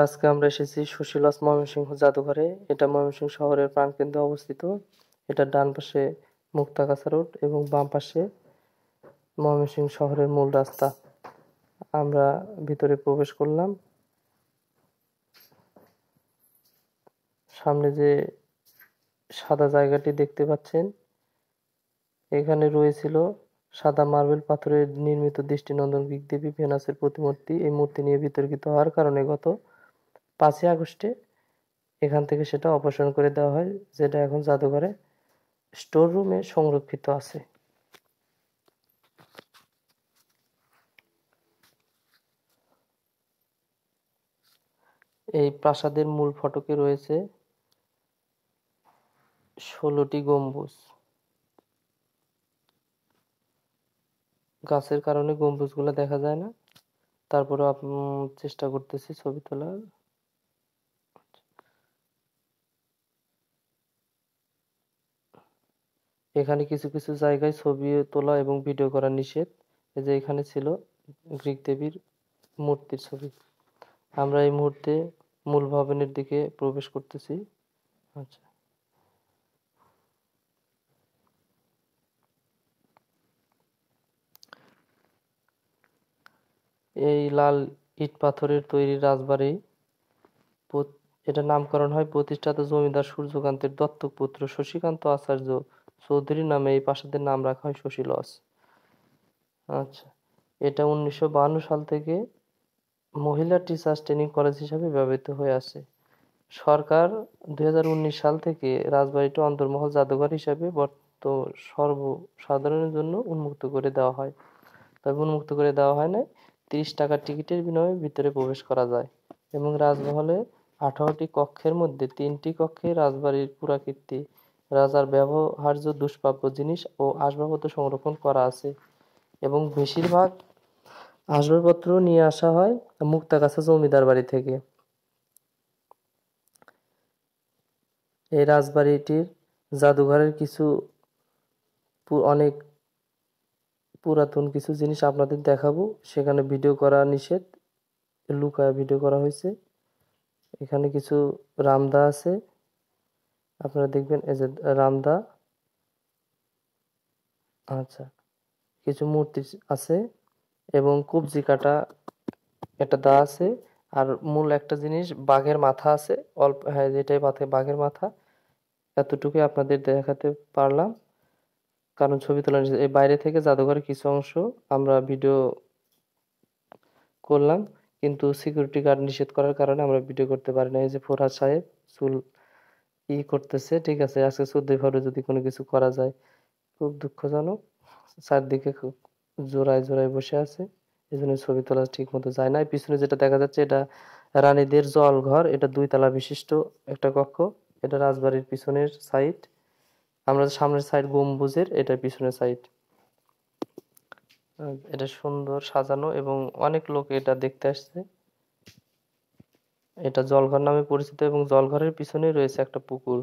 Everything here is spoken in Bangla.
আজকে আমরা এসেছি সুশীলস ময়মনসিংহ জাদুঘরে। এটা ময়মনসিংহ শহরের প্রাণকেন্দ্রে অবস্থিত। এটার ডান পাশে মুক্তাগাছা রোড এবং বাম পাশে ময়মনসিংহ শহরের মূল রাস্তা। আমরা ভিতরে প্রবেশ করলাম। সামনে যে সাদা জায়গাটি দেখতে পাচ্ছেন, এখানে রয়েছিল সাদা মার্বেল পাথরের নির্মিত দৃষ্টিনন্দন গ্রিক দেবী ভেনাসের প্রতিমূর্তি। এই মূর্তি নিয়ে বিতর্কিত হওয়ার কারণে গত 5ই আগস্টে এখান থেকে সেটা অপসারণ করে দেওয়া হয়, যেটা এখন জাদুঘরে স্টোর রুমে সংরক্ষিত আছে। এই প্রাসাদের মূল ফটকে রয়েছে 16টি গম্বুজ। গাছের কারণে গম্বুজগুলো দেখা যায় না, তারপরে চেষ্টা করতেছি ছবি তোলার। এখানে কিছু কিছু জায়গায় ছবি তোলা এবং ভিডিও করা নিষেধ। এই যে এখানে ছিল গ্রিক দেবীর মূর্তির ছবি। আমরা এই মুহূর্তে মূল ভবনের দিকে প্রবেশ করতেছি। আচ্ছা, এই লাল ইট পাথরের তৈরি রাজবাড়ি, এটার নামকরণ হয় প্রতিষ্ঠাতা জমিদার সূর্যকান্তের দত্তক পুত্র শশীকান্ত আচার্য চৌধুরী নামে। এই প্রাসাদের নাম রাখা হয় সুশীলস। আচ্ছা, এটা 1952 সাল থেকে মহিলা টিচার্স ট্রেনিং কলেজ হিসাবে ব্যবহৃত হয়ে আসছে। সরকার 2019 সাল থেকে রাজবাড়িটি অন্দরমহল জাদুঘর হিসাবে সর্বসাধারণের জন্য উন্মুক্ত করে দেওয়া হয়। তবে উন্মুক্ত করে দেওয়া হয় না, 30 টাকার টিকিটের বিনিময়ে ভিতরে প্রবেশ করা যায়। এবং রাজমহলে 18টি কক্ষের মধ্যে 3টি কক্ষে রাজবাড়ির পুরাকীর্তি, রাজার ব্যবহার্য দুষ্প্রাপ্য জিনিস ও আসবাবপত্র সংরক্ষণ করা আছে। এবং বেশিরভাগ আসবাবপত্র নিয়ে আসা হয় মুক্তাগাছা জমিদার বাড়ি থেকে। এই রাজবাড়িটির জাদুঘরের কিছু অনেক পুরাতন কিছু জিনিস আপনাদের দেখাবো। সেখানে ভিডিও করা নিষেধ, লুকায় ভিডিও করা হয়েছে। এখানে কিছু রামদা আছে, আপনারা দেখবেন এই যে রামদা। আচ্ছা, কিছু মূর্তি আছে এবং কবজি কাটা একটা দা আছে। আর মূল একটা জিনিস বাঘের মাথা আছে অল্প, হ্যাঁ যেটাই বাঘের মাথা। এতটুকুই আপনাদের দেখাতে পারলাম, কারণ ছবি তোলা নিষেধ। এই বাইরে থেকে জাদুঘরের কিছু অংশ আমরা ভিডিও করলাম, কিন্তু সিকিউরিটি গার্ড নিষেধ করার কারণে আমরা ভিডিও করতে পারি না। এই যে ফরহাদ সাহেব চুল করতেছে। ঠিক আছে, আজকে 14 ফেব্রুয়ারি যদি কোনো কিছু করা যায়, খুব দুঃখজনক। চারদিকে খুব জোড়ায় জোড়ায় বসে আছে, এই জন্য ছবি তোলা ঠিক মতো যায় না। পিছনে যেটা দেখা যাচ্ছে এটা রানীদের জল ঘর। এটা 2 তলা বিশিষ্ট একটা কক্ষ। এটা রাজবাড়ির পিছনের সাইড। আমরা সামনের সাইড গম্বুজের, এটা পিছনের সাইড। এটা সুন্দর সাজানো এবং অনেক লোক এটা দেখতে আসছে। এটা জলঘর নামে পরিচিত এবং জলঘরের পিছনেই রয়েছে একটা পুকুর।